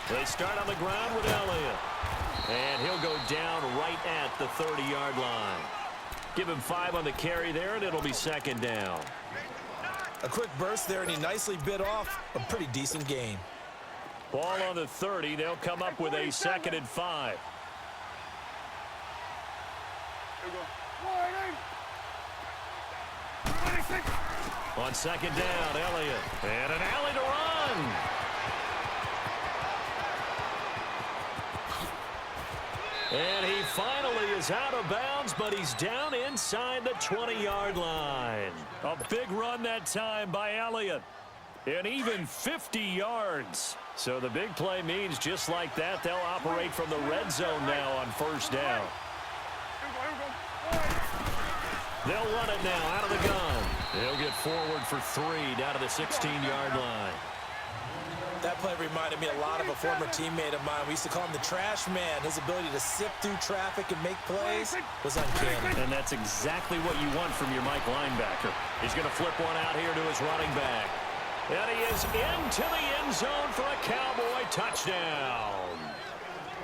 They start on the ground with Elliott. And he'll go down right at the 30-yard line. Give him 5 on the carry there, and it'll be second down. A quick burst there, and he nicely bit off a pretty decent gain. Ball on the 30. They'll come up with a 2nd and 5. On 2nd down, Elliott. And an alley to run. And he finally is out of bounds, but he's down inside the 20-yard line. A big run that time by Elliott. And even 50 yards. So the big play means just like that, they'll operate from the red zone now on 1st down. They'll run it now out of the gun. They'll get forward for 3 down to the 16-yard line. That play reminded me a lot of a former teammate of mine. We used to call him the trash man. His ability to sift through traffic and make plays was uncanny. And that's exactly what you want from your Mike linebacker. He's going to flip one out here to his running back. And he is into the end zone for a Cowboy touchdown.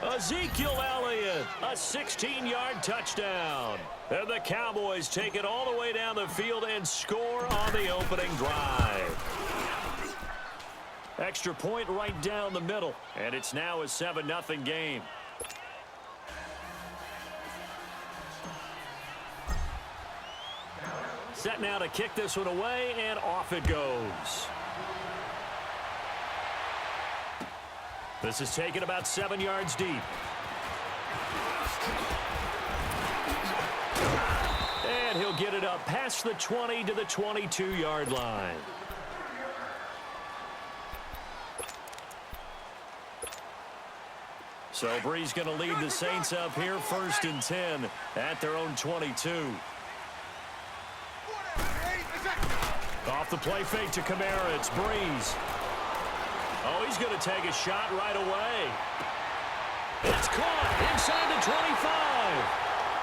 Ezekiel Elliott, a 16-yard touchdown. And the Cowboys take it all the way down the field and score on the opening drive. Extra point right down the middle, and it's now a 7-0 game. Set now to kick this one away, and off it goes. This is taken about 7 yards deep. And he'll get it up past the 20 to the 22-yard line. So Bree's going to lead the Saints up here, 1st and 10 at their own 22. Off the play fake to Kamara, it's Breeze. Oh, he's going to take a shot right away. It's caught inside the 25.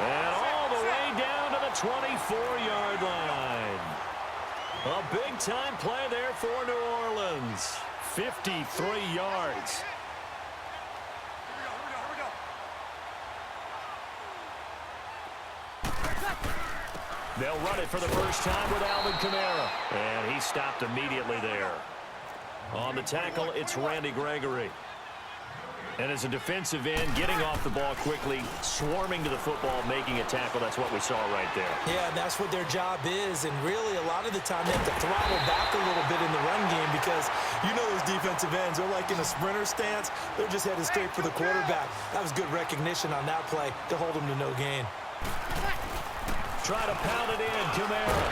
And all the way down to the 24-yard line. A big-time play there for New Orleans. 53 yards. They'll run it for the first time with Alvin Kamara. And he stopped immediately there. On the tackle, it's Randy Gregory. And as a defensive end, getting off the ball quickly, swarming to the football, making a tackle, that's what we saw right there. Yeah, and that's what their job is. And really, a lot of the time, they have to throttle back a little bit in the run game because you know those defensive ends, they're like in a sprinter stance. They're just headed straight for the quarterback. That was good recognition on that play to hold him to no gain. Try to pound it in, Kamara.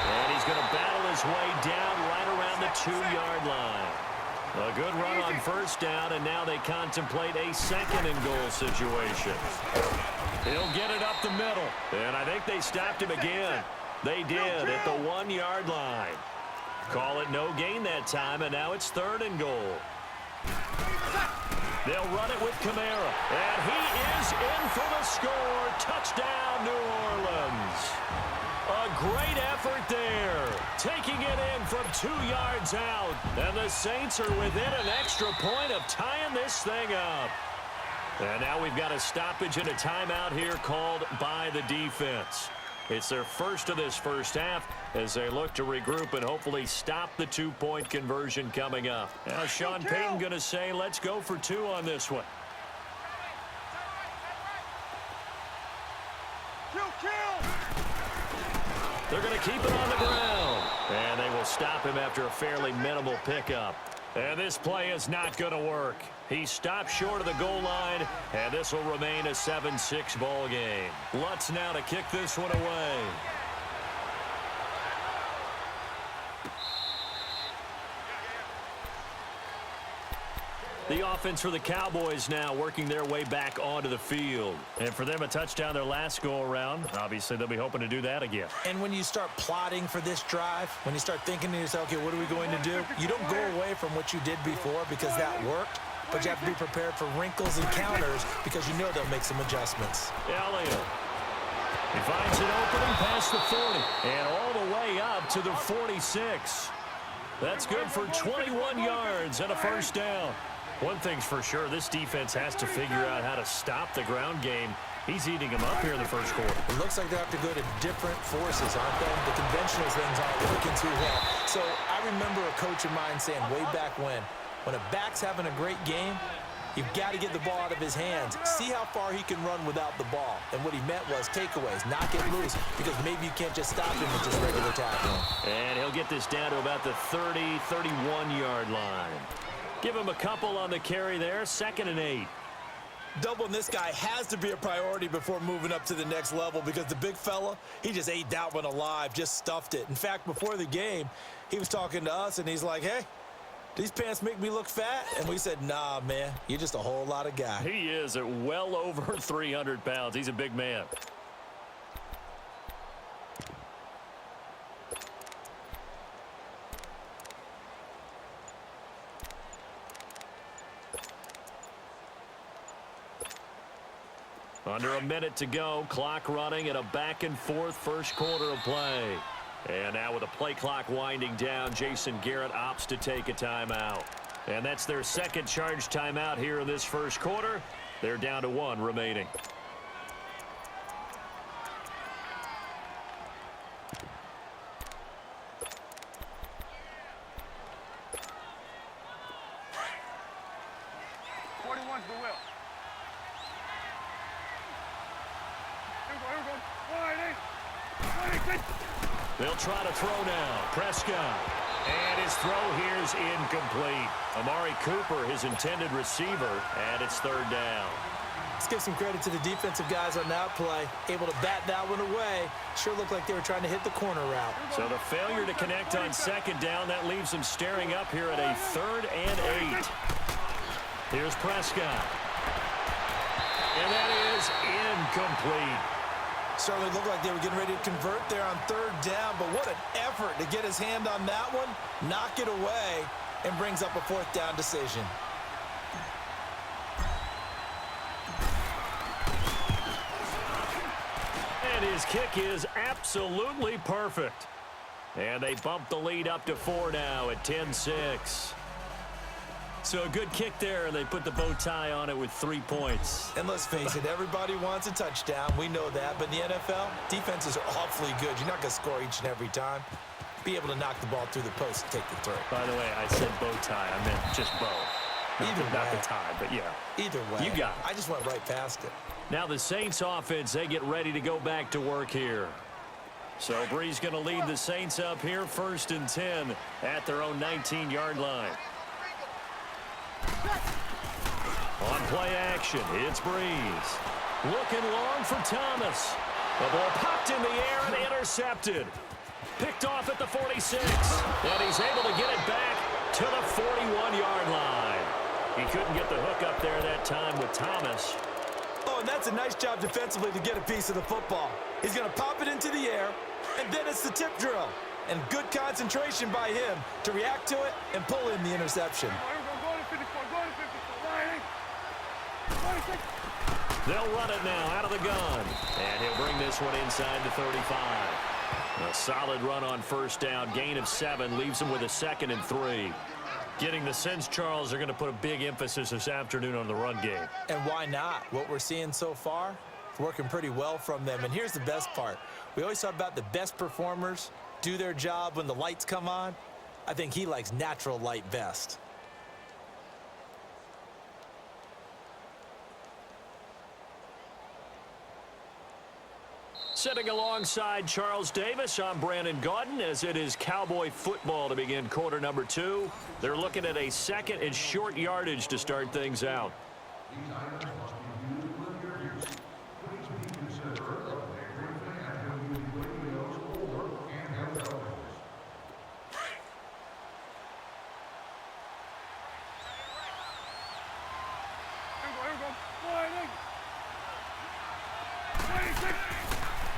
And he's going to battle his way down right around the 2-yard line. A good run on 1st down, and now they contemplate a 2nd and goal situation. He'll get it up the middle, and I think they stopped him again. They did at the 1-yard line. Call it no gain that time, and now it's 3rd and goal. They'll run it with Kamara, and he is in for the score. Touchdown, New Orleans. A great effort there, taking it in from 2 yards out. And the Saints are within an extra point of tying this thing up. And now we've got a stoppage and a timeout here called by the defense. It's their first of this first half as they look to regroup and hopefully stop the 2-point conversion coming up. Now Sean Payton going to say, let's go for 2 on this one. They're going to keep it on the ground. And they will stop him after a fairly minimal pickup. And this play is not going to work. He stopped short of the goal line, and this will remain a 7-6 ball game. Lutz now to kick this one away. The offense for the Cowboys now working their way back onto the field. And for them, a touchdown their last go-around. Obviously, they'll be hoping to do that again. And when you start plotting for this drive, when you start thinking to yourself, okay, what are we going to do? You don't go away from what you did before because that worked, but you have to be prepared for wrinkles and counters because you know they'll make some adjustments. Elliott. He finds an opening, pass past the 40 and all the way up to the 46. That's good for 21 yards and a first down. One thing's for sure, this defense has to figure out how to stop the ground game. He's eating them up here in the first quarter. It looks like they have to go to different forces, aren't they? The conventional things aren't working too well. So I remember a coach of mine saying way back when a back's having a great game, you've got to get the ball out of his hands. See how far he can run without the ball. And what he meant was takeaways, knock it loose, because maybe you can't just stop him with just regular tackling. And he'll get this down to about the 30, 31-yard line. Give him a couple on the carry there, 2nd and 8. Doubling this guy has to be a priority before moving up to the next level because the big fella, he just ate that one alive, just stuffed it. In fact, before the game, he was talking to us, and he's like, hey, these pants make me look fat? And we said, nah, man, you're just a whole lot of guy. He is at well over 300 pounds. He's a big man. Under a minute to go, clock running, and a back-and-forth first quarter of play. And now with the play clock winding down, Jason Garrett opts to take a timeout. And that's their second charge timeout here in this first quarter. They're down to 1 remaining. They'll try to throw now. Prescott. And his throw here is incomplete. Amari Cooper, his intended receiver, and it's 3rd down. Let's give some credit to the defensive guys on that play. Able to bat that one away. Sure looked like they were trying to hit the corner route. So the failure to connect on 2nd down, that leaves them staring up here at a 3rd and 8. Here's Prescott. And that is incomplete. Certainly looked like they were getting ready to convert there on 3rd down, but what an effort to get his hand on that one, knock it away, and brings up a 4th down decision. And his kick is absolutely perfect. And they bump the lead up to 4 now at 10-6. So a good kick there, and they put the bow tie on it with 3 points. And let's face it, everybody wants a touchdown. We know that. But in the NFL, defenses are awfully good. You're not going to score each and every time. Be able to knock the ball through the post and take the throw. By the way, I said bow tie. I meant just bow. Not the tie, but yeah. Either way. You got it. I just went right past it. Now the Saints offense, they get ready to go back to work here. So Bree's going to lead the Saints up here, 1st and 10 at their own 19-yard line. On play action, it's Breeze. Looking long for Thomas. The ball popped in the air and intercepted. Picked off at the 46. And he's able to get it back to the 41-yard line. He couldn't get the hook up there that time with Thomas. Oh, and that's a nice job defensively to get a piece of the football. He's going to pop it into the air, and then it's the tip drill. And good concentration by him to react to it and pull in the interception. They'll run it now out of the gun. And he'll bring this one inside the 35. A solid run on 1st down. Gain of 7 leaves them with a 2nd and 3. Getting the sense, Charles, they're going to put a big emphasis this afternoon on the run game. And why not? What we're seeing so far, it's working pretty well from them. And here's the best part. We always talk about the best performers do their job when the lights come on. I think he likes natural light best. Sitting alongside Charles Davis, I'm Brandon Gaudin, as it is Cowboy football to begin quarter number 2. They're looking at a 2nd and short yardage to start things out.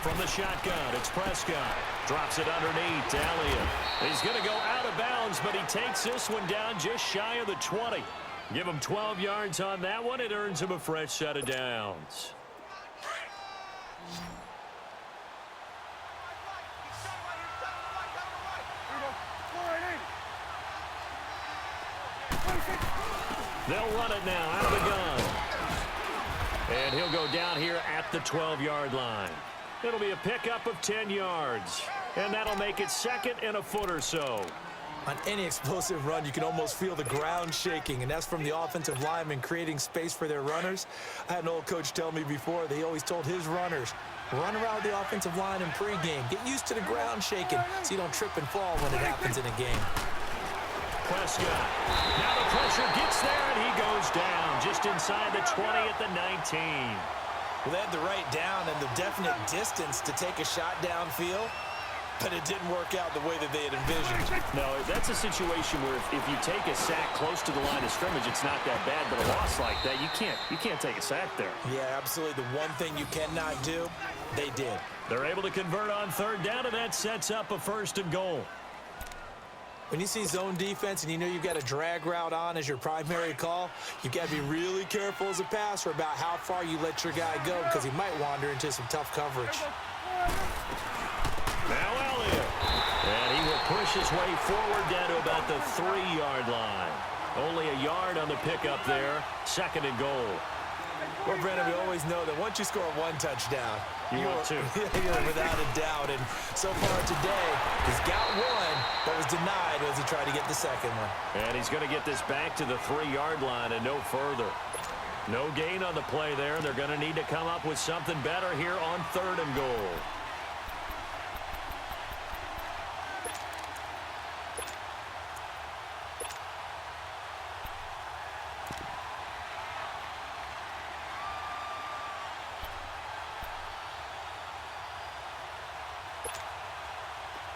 From the shotgun, it's Prescott. Drops it underneath to Elliott. He's going to go out of bounds, but he takes this one down just shy of the 20. Give him 12 yards on that one. It earns him a fresh set of downs. They'll run it now out of the gun. And he'll go down here at the 12-yard line. It'll be a pickup of 10 yards. And that'll make it second and a foot or so. On any explosive run, you can almost feel the ground shaking, and that's from the offensive linemen creating space for their runners. I had an old coach tell me before, they always told his runners, run around the offensive line in pregame. Get used to the ground shaking so you don't trip and fall when it happens in a game. Prescott. Now the pressure gets there, and he goes down just inside the 20 at the 19. Well, they had the right down and the definite distance to take a shot downfield, but it didn't work out the way that they had envisioned. No, that's a situation where if you take a sack close to the line of scrimmage, it's not that bad, but a loss like that, you can't take a sack there. Yeah, absolutely. The one thing you cannot do, they did. They're able to convert on third down, and that sets up a first and goal. When you see zone defense and you know you've got a drag route on as your primary call, you've got to be really careful as a passer about how far you let your guy go because he might wander into some tough coverage. Now Elliott. And he will push his way forward down to about the 3-yard line. Only a yard on the pickup there. Second and goal. Well, Brandon, we always know that once you score one touchdown, you want two. You're without a doubt. And so far today, he's got one, but was denied as he tried to get the second one. And he's going to get this back to the 3-yard line and no further. No gain on the play there. They're going to need to come up with something better here on third and goal.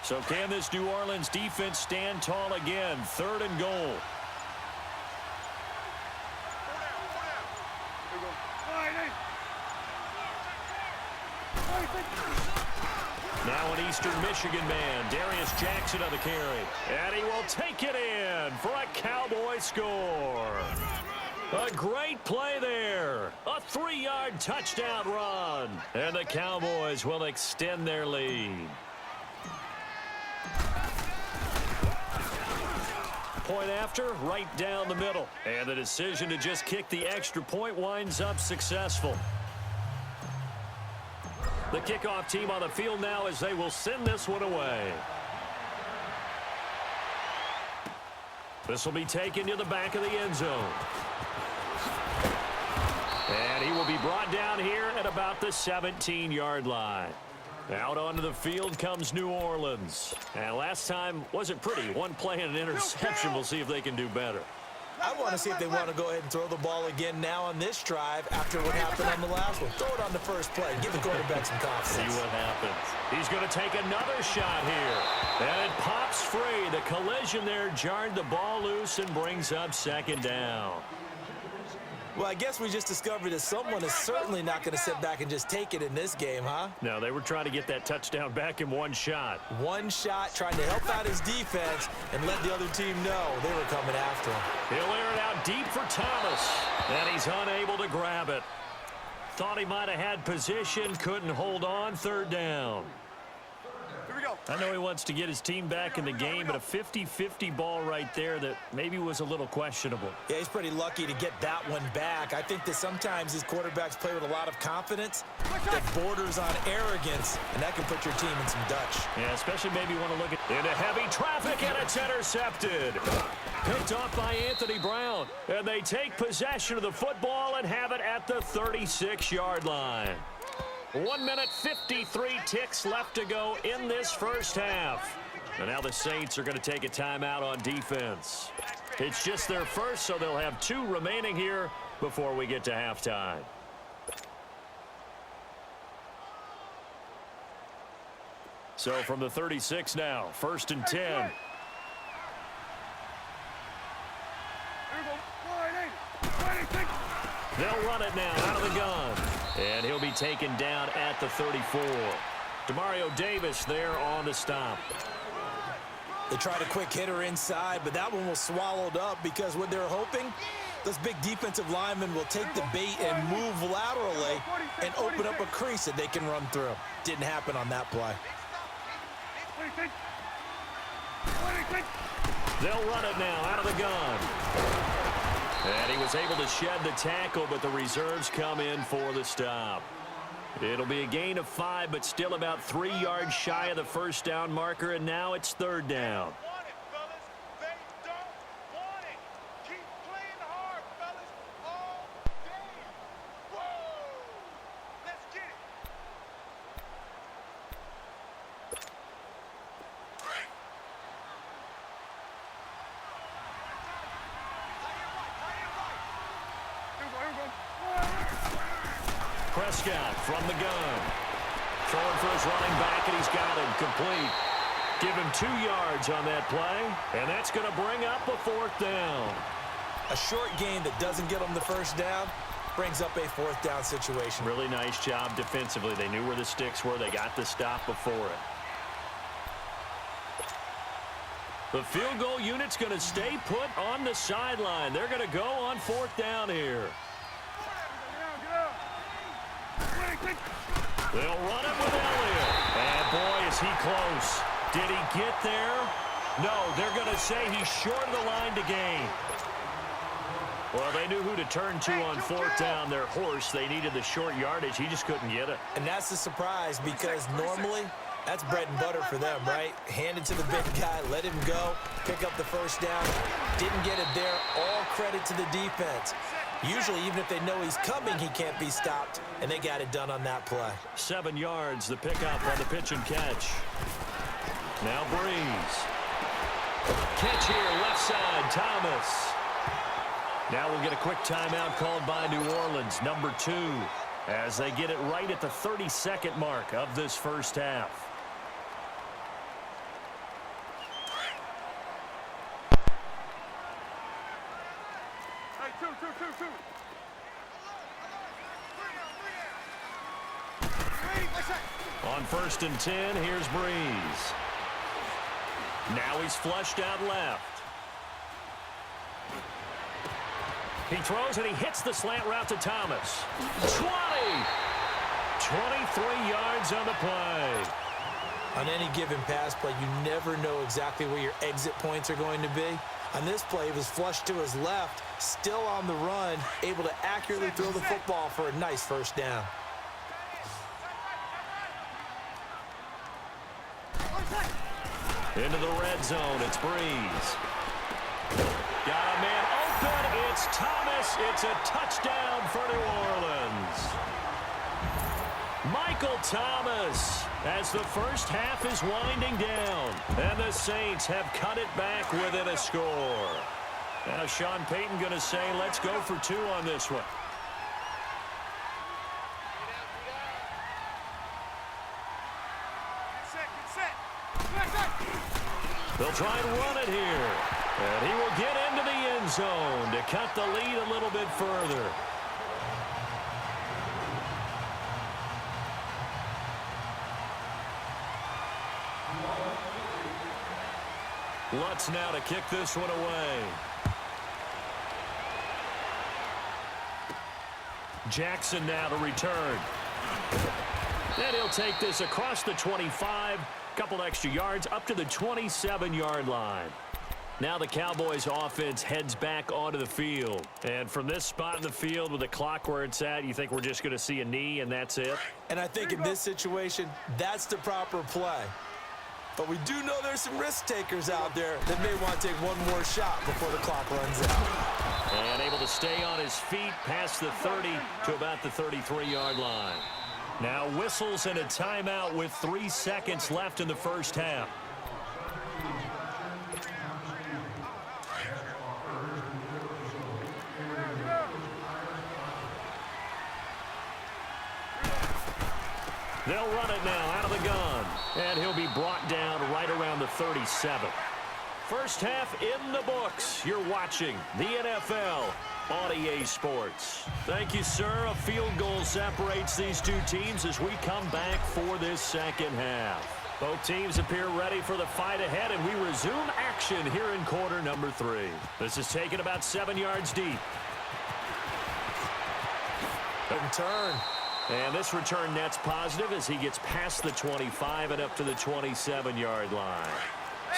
So can this New Orleans defense stand tall again? Third and goal. Now an Eastern Michigan man, Darius Jackson on the carry. And he will take it in for a Cowboy score. A great play there. A 3-yard touchdown run. And the Cowboys will extend their lead. Point after, right down the middle. And the decision to just kick the extra point winds up successful. The kickoff team on the field now as they will send this one away. This will be taken to the back of the end zone. And he will be brought down here at about the 17-yard line. Out onto the field comes New Orleans. And last time wasn't pretty. One play and an interception. We'll see if they can do better. I want to see if they want to go ahead and throw the ball again now on this drive after what happened on the last one. Throw it on the first play. Give the quarterback some confidence. See what happens. He's going to take another shot here. And it pops free. The collision there jarred the ball loose and brings up second down. Well, I guess we just discovered that someone is certainly not going to sit back and just take it in this game, huh? No, they were trying to get that touchdown back in one shot. One shot, trying to help out his defense and let the other team know they were coming after him. He'll air it out deep for Thomas, and he's unable to grab it. Thought he might have had position, couldn't hold on, third down. I know he wants to get his team back in the game, but a 50-50 ball right there that maybe was a little questionable. Yeah, he's pretty lucky to get that one back. I think that sometimes his quarterbacks play with a lot of confidence that borders on arrogance, and that can put your team in some Dutch. Yeah, especially maybe want to look at into heavy traffic, and it's intercepted. Picked off by Anthony Brown, and they take possession of the football and have it at the 36-yard line. 1 minute, 53 ticks left to go in this first half. And now the Saints are going to take a timeout on defense. It's just their first, so they'll have 2 remaining here before we get to halftime. So from the 36 now, first and 10. They'll run it now out of the gun. And he'll be taken down at the 34. Demario Davis there on the stop. They tried a quick hitter inside, but that one was swallowed up because what they're hoping, those big defensive linemen will take the bait and move laterally and open up a crease that they can run through. Didn't happen on that play. They'll run it now out of the gun. And he was able to shed the tackle, but the reserves come in for the stop. It'll be a gain of 5, but still about 3 yards shy of the first down marker, and now it's third down. Prescott from the gun. Throwing for his running back, and he's got him complete. Give him 2 yards on that play, and that's going to bring up a 4th down. A short gain that doesn't get them the first down brings up a 4th down situation. Really nice job defensively. They knew where the sticks were. They got the stop before it. The field goal unit's going to stay put on the sideline. They're going to go on 4th down here. They'll run it with Elliott. And boy, is he close. Did he get there? No, they're going to say he's short of the line to gain. Well, they knew who to turn to on 4th down. Their horse, they needed the short yardage. He just couldn't get it. And that's the surprise, because normally that's bread and butter for them, right? Hand it to the big guy, let him go, pick up the first down. Didn't get it there. All credit to the defense. Usually, even if they know he's coming, he can't be stopped, and they got it done on that play. 7 yards, the pickup on the pitch and catch. Now Breeze. Catch here, left side, Thomas. Now we'll get a quick timeout called by New Orleans, number 2, as they get it right at the 32nd mark of this first half. On 1st and 10, here's Breeze. Now he's flushed out left. He throws and he hits the slant route to Thomas. 20! 23 yards on the play. On any given pass play, you never know exactly where your exit points are going to be. On this play, he was flushed to his left, still on the run, able to accurately throw the football for a nice first down. Into the red zone, it's Breeze. Got a man open, it's Thomas. It's a touchdown for New Orleans. Michael Thomas, as the first half is winding down, and the Saints have cut it back within a score. Now Sean Payton going to say, let's go for 2 on this one. They'll try and run it here. And he will get into the end zone to cut the lead a little bit further. Lutz now to kick this one away. Jackson now to return. And he'll take this across the 25. Couple extra yards up to the 27-yard line. Now the Cowboys offense heads back onto the field. And from this spot in the field with the clock where it's at, you think we're just going to see a knee and that's it? And I think in this situation, that's the proper play. But we do know there's some risk takers out there that may want to take one more shot before the clock runs out. And able to stay on his feet past the 30 to about the 33-yard line. Now whistles and a timeout with 3 seconds left in the first half. They'll run it now out of the gun. And he'll be brought down right around the 37. First half in the books. You're watching the NFL on EA Sports. Thank you, sir. A field goal separates these two teams as we come back for this second half. Both teams appear ready for the fight ahead, and we resume action here in quarter number 3. This is taken about 7 yards deep. And turn. And this return net's positive as he gets past the 25 and up to the 27-yard line.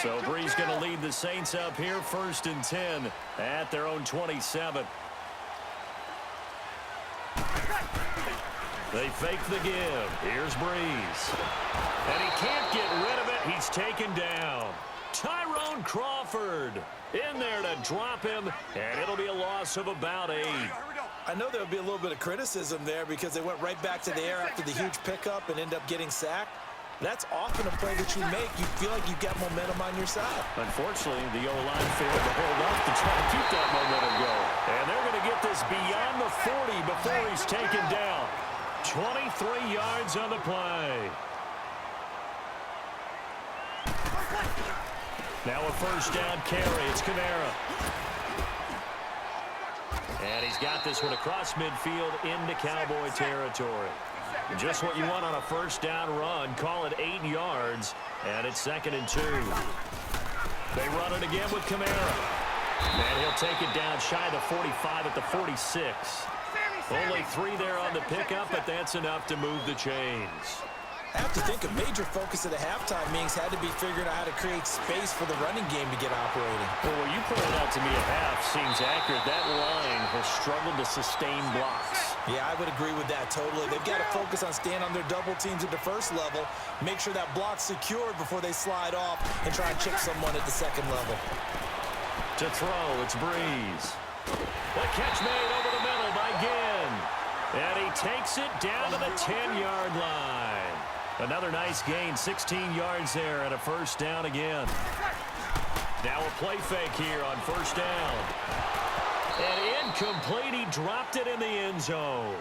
So Bree's going to lead the Saints up here 1st and 10 at their own 27. They fake the give. Here's Breeze. And he can't get rid of it. He's taken down. Tyrone Crawford in there to drop him, and it'll be a loss of about 8. I know there'll be a little bit of criticism there because they went right back to the air after the huge pickup and end up getting sacked. That's often a play that you make. You feel like you've got momentum on your side. Unfortunately, the O-line failed to hold up to try to keep that momentum going. And they're going to get this beyond the 40 before he's taken down. 23 yards on the play. Now a 1st down carry. It's Kamara. And he's got this one across midfield into Cowboy territory. Just what you want on a 1st down run. Call it 8 yards. And it's 2nd and 2. They run it again with Kamara. And he'll take it down shy of the 45 at the 46. Only 3 there on the pickup, but that's enough to move the chains. I have to think a major focus at the halftime meetings had to be figuring out how to create space for the running game to get operating. Well, what you pointed out to me at half seems accurate. That line has struggled to sustain blocks. Yeah, I would agree with that totally. They've got to focus on staying on their double teams at the 1st level, make sure that block's secured before they slide off and try and chip someone at the 2nd level. To throw, it's Breeze. The catch made over the middle by Ginn. And he takes it down to the 10-yard line. Another nice gain, 16 yards there, and a 1st down again. Now a play fake here on 1st down. And incomplete, he dropped it in the end zone.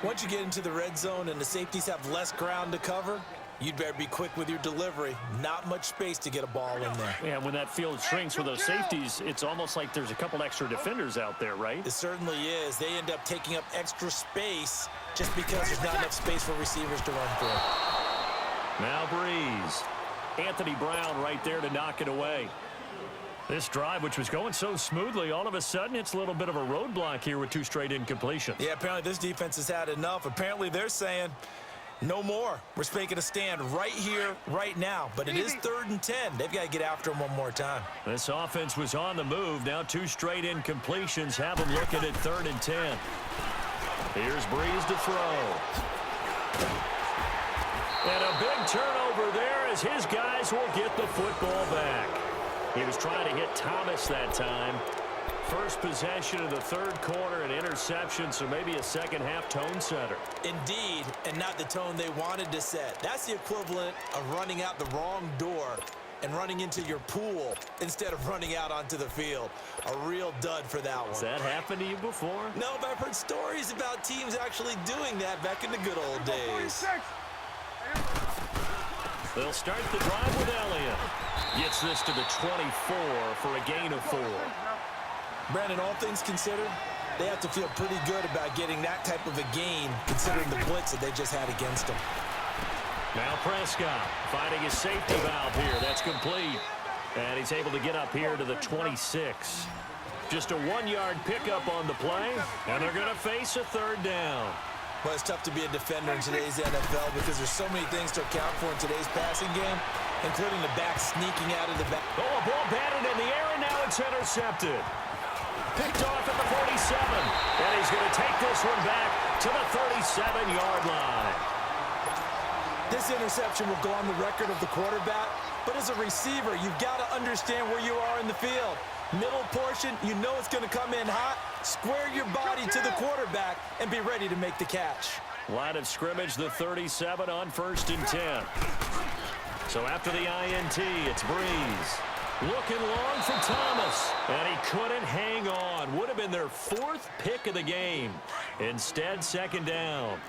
Once you get into the red zone and the safeties have less ground to cover, you'd better be quick with your delivery. Not much space to get a ball in there. Yeah, when that field shrinks with those safeties, it's almost like there's a couple extra defenders out there, right? It certainly is. They end up taking up extra space just because there's not enough space for receivers to run through. Now Breeze. Anthony Brown right there to knock it away. This drive, which was going so smoothly, all of a sudden it's a little bit of a roadblock here with 2 straight incompletions. Yeah, apparently this defense has had enough. Apparently they're saying, no more. We're making a stand right here, right now. But it is 3rd and 10. They've got to get after him one more time. This offense was on the move. Now 2 straight incompletions have them looking at 3rd and 10. Here's Breeze to throw. And a big turnover there as his guys will get the football back. He was trying to hit Thomas that time. First possession of the 3rd quarter, an interception, so maybe a second-half tone setter. Indeed, and not the tone they wanted to set. That's the equivalent of running out the wrong door and running into your pool instead of running out onto the field. A real dud for that one. Has that happened to you before? No, but I've heard stories about teams actually doing that back in the good old days. They'll start the drive with Elliott. Gets this to the 24 for a gain of 4. Brandon, all things considered, they have to feel pretty good about getting that type of a gain considering the blitz that they just had against them. Now Prescott finding his safety valve here. That's complete. And he's able to get up here to the 26. Just a 1-yard pickup on the play, and they're going to face a 3rd down. Well, it's tough to be a defender in today's NFL because there's so many things to account for in today's passing game, including the back sneaking out of the back. Oh, a ball batted in the air, and now it's intercepted. Picked off at the 47, and he's going to take this one back to the 37-yard line. This interception will go on the record of the quarterback, but as a receiver, you've got to understand where you are in the field. Middle portion, you know it's going to come in hot. Square your body to the quarterback and be ready to make the catch. Line of scrimmage, the 37 on 1st and 10. So after the INT, it's Breeze. Looking long for Thomas, and he couldn't hang on. Would have been their 4th pick of the game. Instead, 2nd down.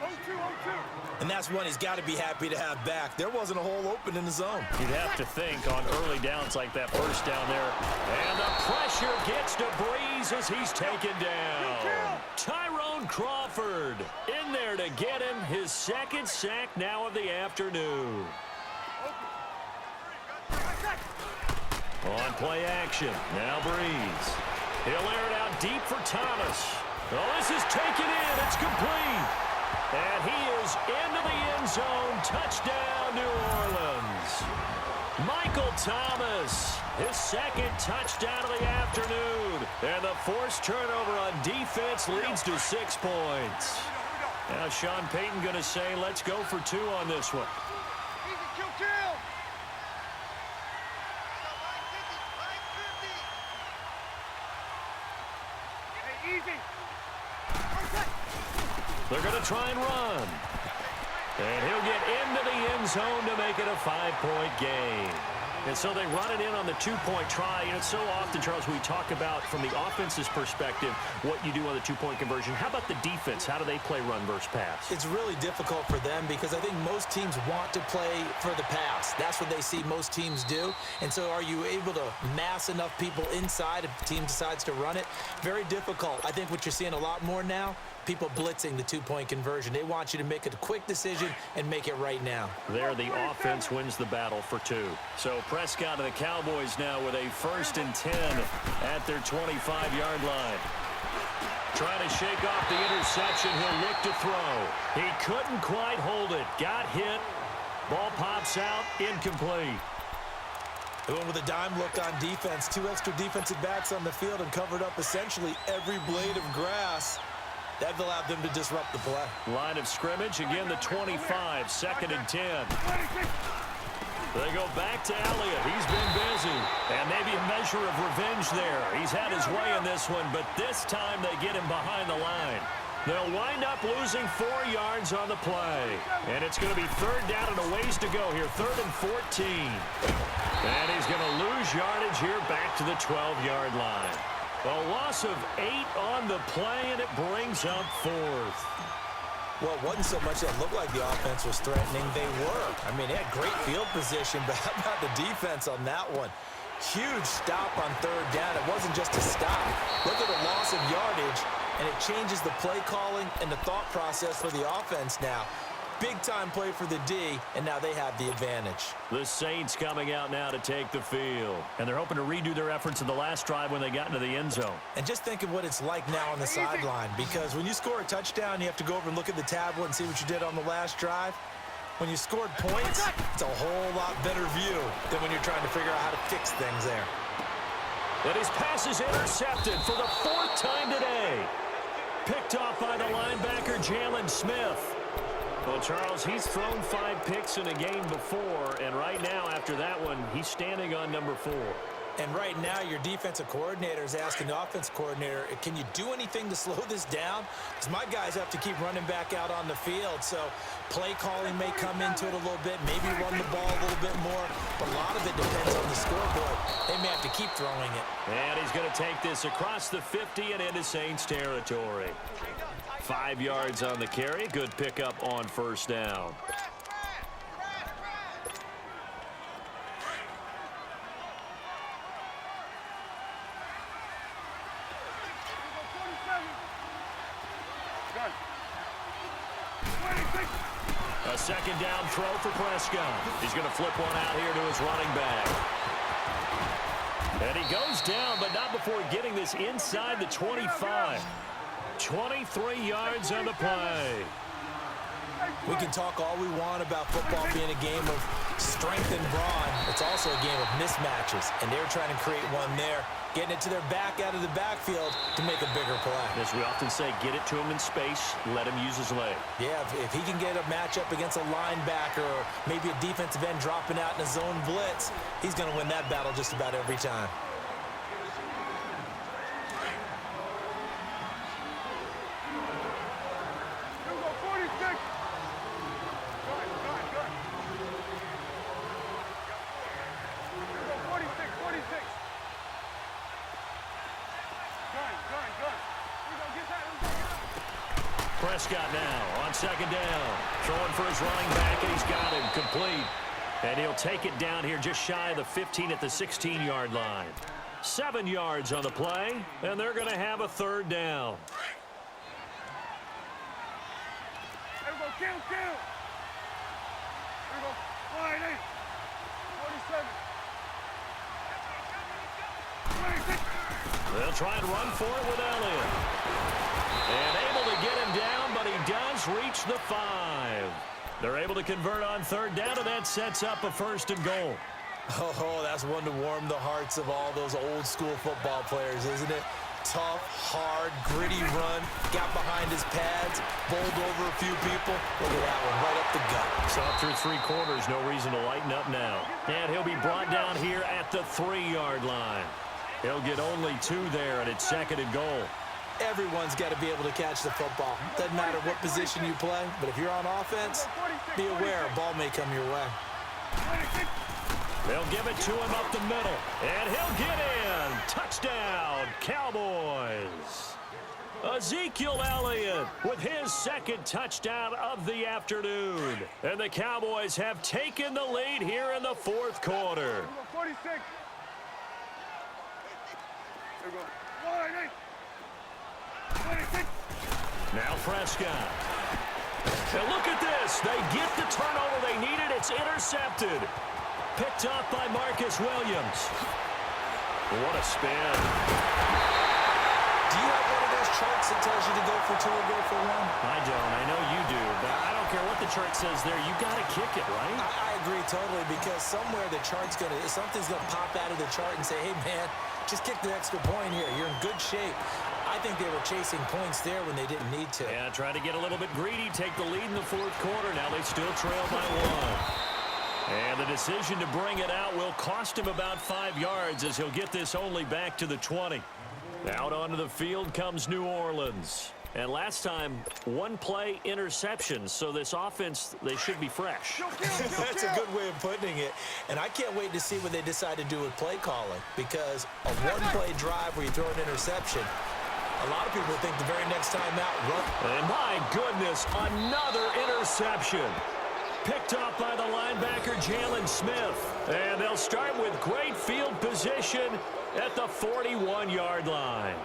And that's one he's got to be happy to have back. There wasn't a hole open in the zone. You'd have to think on early downs like that 1st down there. And the pressure gets to Breeze as he's taken down. Tyrone Crawford in there to get him his 2nd sack now of the afternoon. On play action, now Breeze. He'll air it out deep for Thomas. Oh, this is taken in. It's complete. And he is into the end zone. Touchdown, New Orleans. Michael Thomas, his second touchdown of the afternoon. And the forced turnover on defense leads to 6 points. Now Sean Payton going to say, let's go for 2 on this one. They're going to try and run. And he'll get into the end zone to make it a 5-point game. And so they run it in on the 2-point try. And it's so often, Charles, we talk about from the offense's perspective what you do on the 2-point conversion. How about the defense? How do they play run versus pass? It's really difficult for them because I think most teams want to play for the pass. That's what they see most teams do. And so are you able to mass enough people inside if the team decides to run it? Very difficult. I think what you're seeing a lot more now, people blitzing the 2-point conversion. They want you to make a quick decision and make it right now. There, the offense wins the battle for 2. So Prescott and the Cowboys now with a 1st and 10 at their 25-yard line. Trying to shake off the interception. He'll look to throw. He couldn't quite hold it. Got hit. Ball pops out. Incomplete. They went with a dime look on defense. 2 extra defensive backs on the field and covered up essentially every blade of grass. That allowed them to disrupt the play. Line of scrimmage, again the 25, 2nd and 10. They go back to Elliott. He's been busy. And maybe a measure of revenge there. He's had his way in this one, but this time they get him behind the line. They'll wind up losing 4 yards on the play. And it's going to be 3rd down and a ways to go here, 3rd and 14. And he's going to lose yardage here back to the 12-yard line. A loss of 8 on the play, and it brings up 4th. Well, it wasn't so much that it looked like the offense was threatening. They were. I mean, they had great field position, but how about the defense on that one? Huge stop on 3rd down. It wasn't just a stop. Look at the loss of yardage, and it changes the play calling and the thought process for the offense now. Big-time play for the D, and now they have the advantage. The Saints coming out now to take the field. And they're hoping to redo their efforts in the last drive when they got into the end zone. And just think of what it's like now on the sideline, because when you score a touchdown, you have to go over and look at the tablet and see what you did on the last drive. When you scored points, it's a whole lot better view than when you're trying to figure out how to fix things there. And his pass is intercepted for the 4th time today. Picked off by the linebacker, Jalen Smith. Well, Charles, he's thrown 5 picks in a game before, and right now, after that one, he's standing on number 4. And right now, your defensive coordinator is asking the offensive coordinator, can you do anything to slow this down? Because my guys have to keep running back out on the field, so play calling may come into it a little bit, maybe run the ball a little bit more, but a lot of it depends on the scoreboard. They may have to keep throwing it. And he's going to take this across the 50 and into Saints territory. 5 yards on the carry. Good pickup on 1st down. A 2nd down throw for Prescott. He's going to flip one out here to his running back. And he goes down, but not before getting this inside the 25. 23 yards on the play. We can talk all we want about football being a game of strength and brawn. It's also a game of mismatches, and they're trying to create one there, getting it to their back out of the backfield to make a bigger play. As we often say, get it to him in space, let him use his leg. Yeah, if he can get a matchup against a linebacker or maybe a defensive end dropping out in a zone blitz, he's going to win that battle just about every time. Prescott now on 2nd down. Throwing for his running back, and he's got him complete. And he'll take it down here just shy of the 15 at the 16-yard line. 7 yards on the play, and they're going to have a 3rd down. Here we go, kill. Here we go, 48, 47. They'll try and run for it with Elliott. And able to get him down, but he does reach the 5. They're able to convert on 3rd down, and that sets up a 1st and goal. Oh, that's one to warm the hearts of all those old school football players, isn't it? Tough, hard, gritty run, got behind his pads, bowled over a few people. Look at that one, right up the gut. So through 3 quarters, no reason to lighten up now. And he'll be brought down here at the 3-yard line. He'll get only 2 there, and it's 2nd and goal. Everyone's got to be able to catch the football. Doesn't matter what position you play, but if you're on offense, be aware a ball may come your way. They'll give it to him up the middle, and he'll get in. Touchdown, Cowboys. Ezekiel Elliott with his 2nd touchdown of the afternoon. And the Cowboys have taken the lead here in the 4th quarter. 46. There we go. 26. Now Prescott. And look at this. They get the turnover they needed. It's intercepted. Picked up by Marcus Williams. What a spin. Do you have one of those charts that tells you to go for 2 or go for 1? I don't. I know you do. But I don't care what the chart says there. You got to kick it, right? I agree totally, because somewhere the chart's going to, something's going to pop out of the chart and say, hey, man, just kick the extra point here. You're in good shape. I think they were chasing points there when they didn't need to. Yeah, try to get a little bit greedy, take the lead in the 4th quarter. Now they still trail by 1. And the decision to bring it out will cost him about 5 yards, as he'll get this only back to the 20. Out onto the field comes New Orleans. And last time, 1-play interception, so this offense, they should be fresh. That's a good way of putting it. And I can't wait to see what they decide to do with play calling, because a 1-play drive where you throw an interception, a lot of people think the very next time out, run. And my goodness, another interception. Picked up by the linebacker, Jalen Smith. And they'll start with great field position at the 41-yard line.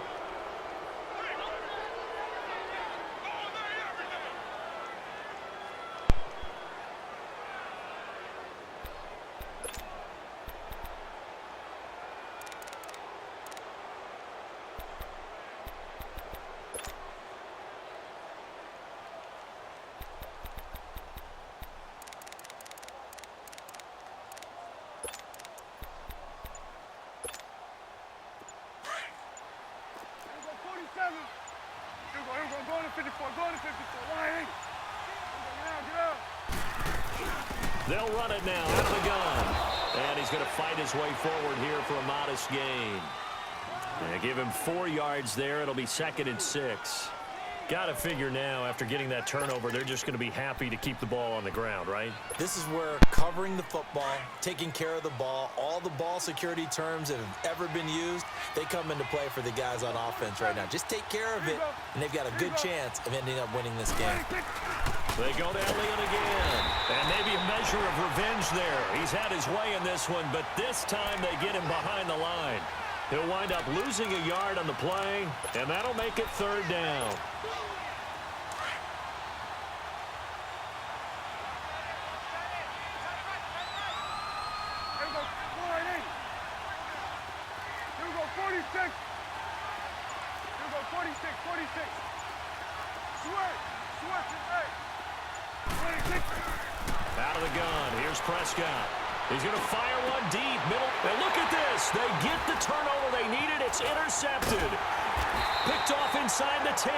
They'll run it now out of the gun. And he's going to fight his way forward here for a modest gain. And give him 4 yards there. It'll be 2nd and 6. Got to figure now, after getting that turnover, they're just going to be happy to keep the ball on the ground, right? This is where covering the football, taking care of the ball, all the ball security terms that have ever been used, they come into play for the guys on offense right now. Just take care of it, and they've got a good chance of ending up winning this game. They go to Elliott again. And maybe a measure of revenge there. He's had his way in this one, but this time they get him behind the line. He'll wind up losing a yard on the play, and that'll make it 3rd down. Out of the gun, here's Prescott. He's going to fire one deep, middle. And look at this. They get the turnover they needed. It's intercepted. Picked off inside the 10.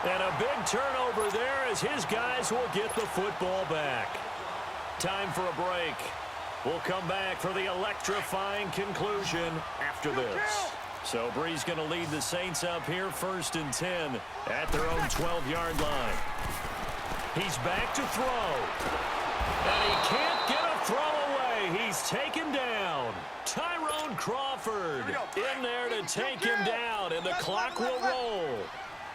And a big turnover there as his guys will get the football back. Time for a break. We'll come back for the electrifying conclusion after this. So Bree's going to lead the Saints up here 1st and 10 at their own 12-yard line. He's back to throw. And he can't get a throw away. He's taken down. Tyrone Crawford in there to take him down, and the clock will roll.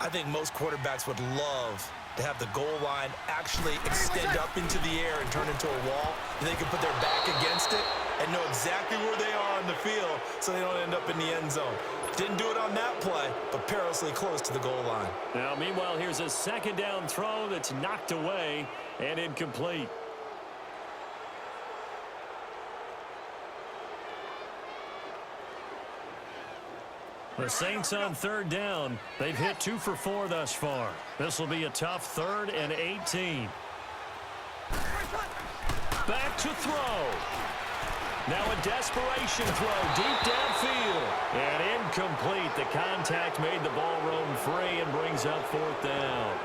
I think most quarterbacks would love to have the goal line actually extend up into the air and turn into a wall. They can put their back against it and know exactly where they are on the field so they don't end up in the end zone. Didn't do it on that play, but perilously close to the goal line. Now, meanwhile, here's a 2nd down throw that's knocked away and incomplete. The Saints on 3rd down. They've hit 2 for 4 thus far. This will be a tough 3rd and 18. Back to throw. Now a desperation throw deep downfield. And incomplete. The contact made the ball roam free and brings up 4th down.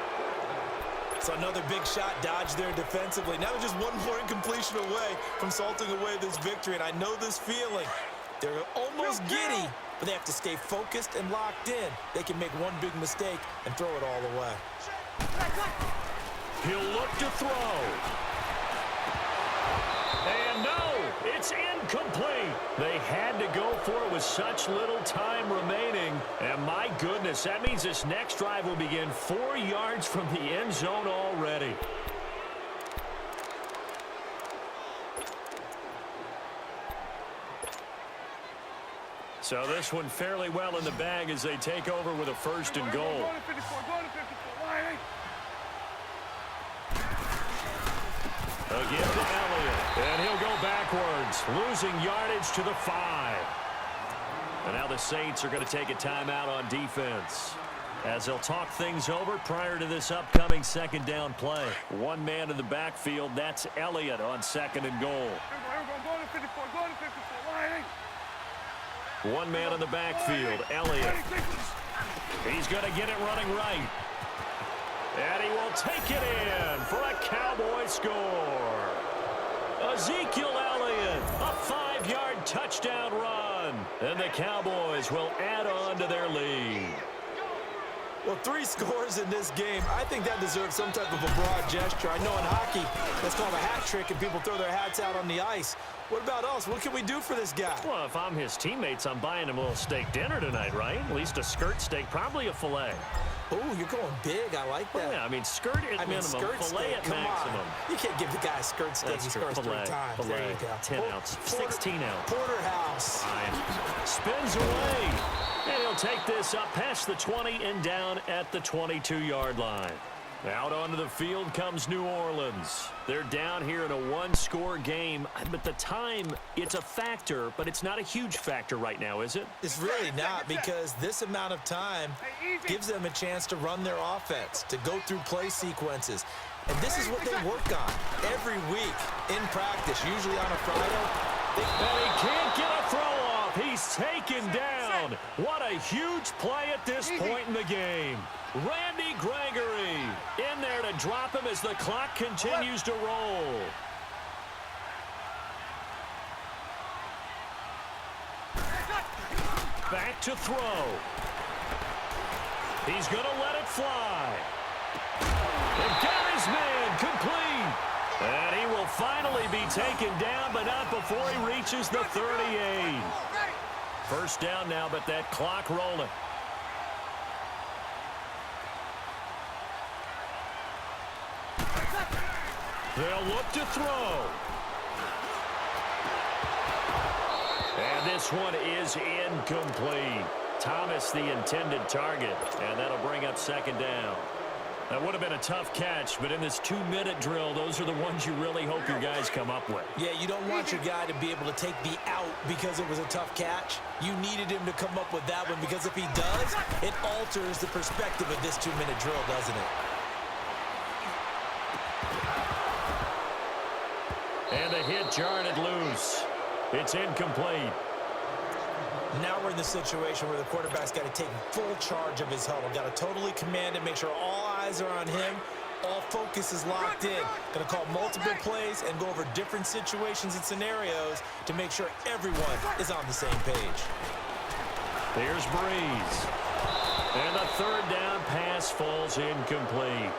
So another big shot dodged there defensively. Now just one more incompletion away from salting away this victory. And I know this feeling. They're almost giddy, but they have to stay focused and locked in. They can make one big mistake and throw it all away. He'll look to throw. And no, it's incomplete. They had to go for it with such little time remaining. And my goodness, that means this next drive will begin 4 yards from the end zone already. So this one fairly well in the bag as they take over with a 1st and goal. Go to 54, go to 54. Line. A give to Elliott, and he'll go backwards, losing yardage to the 5. And now the Saints are going to take a timeout on defense as they'll talk things over prior to this upcoming 2nd down play. One man in the backfield, that's Elliott on 2nd and goal. Go to 54, go to 54. Line. One man in the backfield, Elliott. He's going to get it running right. And he will take it in for a Cowboy score. Ezekiel Elliott, a 5-yard touchdown run. And the Cowboys will add on to their lead. Well, 3 scores in this game. I think that deserves some type of a broad gesture. I know in hockey, that's called a hat trick, and people throw their hats out on the ice. What about us? What can we do for this guy? Well, if I'm his teammates, I'm buying him a little steak dinner tonight, right? At least a skirt steak, probably a filet. Oh, you're going big. I like that. Well, yeah, I mean, skirt at minimum, skirt filet steak. at Come maximum. On. You can't give the guy a skirt steak. That's He true. scores Filet, 3 times. filet, There you go. 10 ounce, 16 ounce. Porterhouse. Fine. Spins away. And he'll take this up past the 20 and down at the 22-yard line. Out onto the field comes New Orleans. They're down here in a 1-score game. But the time, it's a factor, but it's not a huge factor right now, is it? It's really not, because this amount of time gives them a chance to run their offense, to go through play sequences. And this is what they work on every week in practice, usually on a Friday. And he can't get a throw off. He's taken down. What a huge play at this point in the game. Randy Gregory in there to drop him as the clock continues to roll. Back to throw. He's going to let it fly. And got his man complete. And he will finally be taken down, but not before he reaches the 38. 1st down now, but that clock rolling. They'll look to throw. And this one is incomplete. Thomas, the intended target, and that'll bring up 2nd down. That would have been a tough catch, but in this 2-minute drill, those are the ones you really hope your guys come up with. Yeah, you don't want your guy to be able to take the out because it was a tough catch. You needed him to come up with that one, because if he does, it alters the perspective of this 2-minute drill, doesn't it? And the hit jarred it loose. It's incomplete. Now we're in the situation where the quarterback's got to take full charge of his huddle. Got to totally command it, make sure all eyes are on him. All focus is locked in. Going to call multiple plays and go over different situations and scenarios to make sure everyone is on the same page. Here's Breeze. And the 3rd down pass falls incomplete.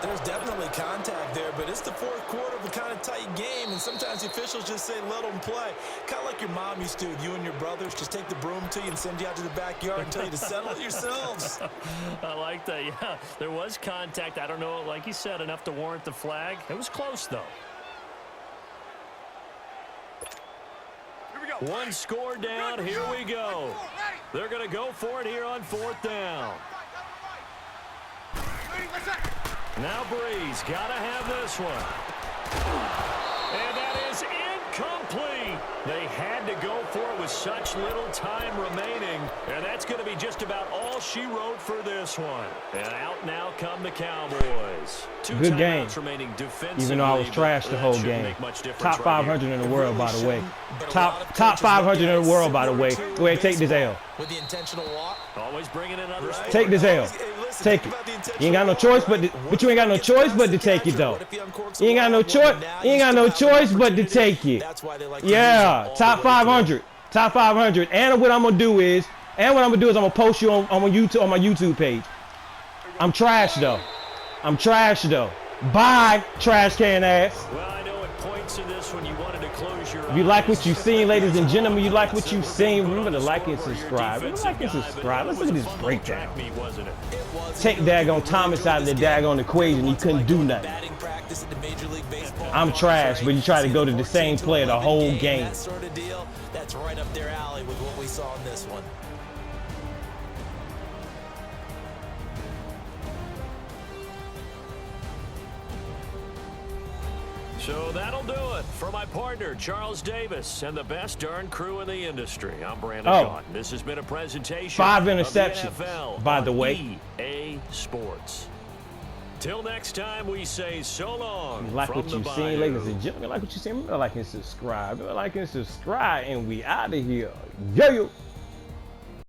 There's definitely contact there, but it's the 4th quarter of a kind of tight game, and sometimes the officials just say, let them play. Kind of like your mom used to with you and your brothers. Just take the broom to you and send you out to the backyard and tell you to settle it yourselves. I like that. Yeah, there was contact. I don't know, like you said, enough to warrant the flag. It was close, though. Here we go. 1 score down. Here we go. They're going to go for it here on 4th down. Now Breeze got to have this one. And that is incomplete. They had to go for it with with such little time remaining, and that's going to be just about all she wrote for this one. And out now come the Cowboys. Good game, even though I was trash the whole game. Top 500 in the world, by the way. Top 500 in the world, by the way. Go ahead, take this L. With the intentional walk. Always bringing in others. Take this L. Take it. You ain't got no choice but you ain't got no choice but to take it though. You ain't got no choice. You ain't got no choice but to take it. Yeah, top 500. Top 500. And what I'm gonna do is I'm gonna post you on my YouTube page. I'm trash though. I'm trash though. Bye, trash can ass. Well, I know at points in this when you wanted to close your If you like what you've seen, ladies and gentlemen, you like what you've seen, remember to like and subscribe. Remember to like and subscribe. Let's look at this breakdown. Take daggone Thomas out of the daggone equation. He couldn't do nothing. I'm trash, but you try to go to the same player the whole game. That sort of deal, that's right up their alley with what we saw in this one. So that'll do it for my partner, Charles Davis, and the best darn crew in the industry. I'm Brandon Gaughan. This has been a presentation 5 interceptions, of the NFL by the way. EA Sports. Till next time, we say so long. You like from what the you've seen, ladies and gentlemen. Like what you seen. Remember to like and subscribe. Remember to like and subscribe, and we out of here. Yeah.